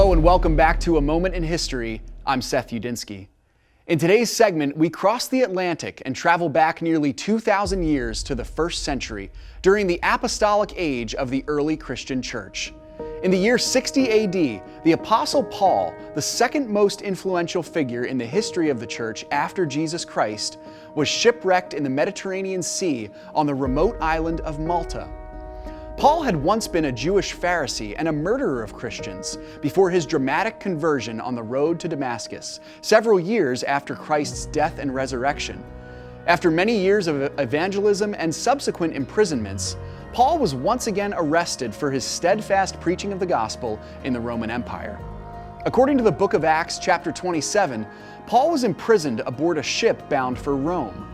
Hello and welcome back to A Moment in History. I'm Seth Udinsky. In today's segment, we cross the Atlantic and travel back nearly 2,000 years to the 1st century during the apostolic age of the early Christian church. In the year 60 AD, the Apostle Paul, the second most influential figure in the history of the church after Jesus Christ, was shipwrecked in the Mediterranean Sea on the remote island of Malta. Paul had once been a Jewish Pharisee and a murderer of Christians before his dramatic conversion on the road to Damascus, several years after Christ's death and resurrection. After many years of evangelism and subsequent imprisonments, Paul was once again arrested for his steadfast preaching of the gospel in the Roman Empire. According to the book of Acts, chapter 27, Paul was imprisoned aboard a ship bound for Rome.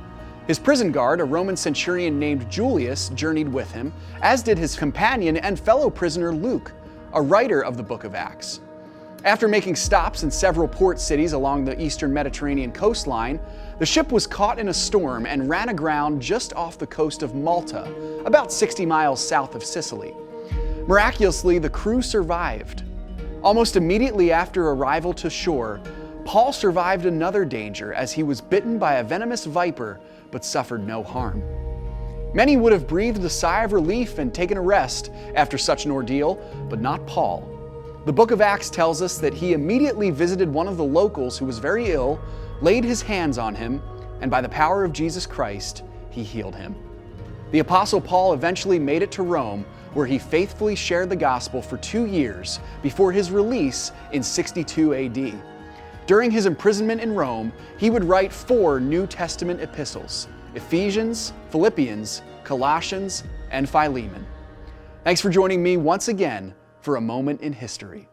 His prison guard, a Roman centurion named Julius, journeyed with him, as did his companion and fellow prisoner Luke, a writer of the book of Acts. After making stops in several port cities along the eastern Mediterranean coastline, the ship was caught in a storm and ran aground just off the coast of Malta, about 60 miles south of Sicily. Miraculously, the crew survived. Almost immediately after arrival to shore, Paul survived another danger as he was bitten by a venomous viper, but suffered no harm. Many would have breathed a sigh of relief and taken a rest after such an ordeal, but not Paul. The book of Acts tells us that he immediately visited one of the locals who was very ill, laid his hands on him, and by the power of Jesus Christ, he healed him. The Apostle Paul eventually made it to Rome, where he faithfully shared the gospel for 2 years before his release in 62 AD. During his imprisonment in Rome, he would write 4 New Testament epistles: Ephesians, Philippians, Colossians, and Philemon. Thanks for joining me once again for A Moment in History.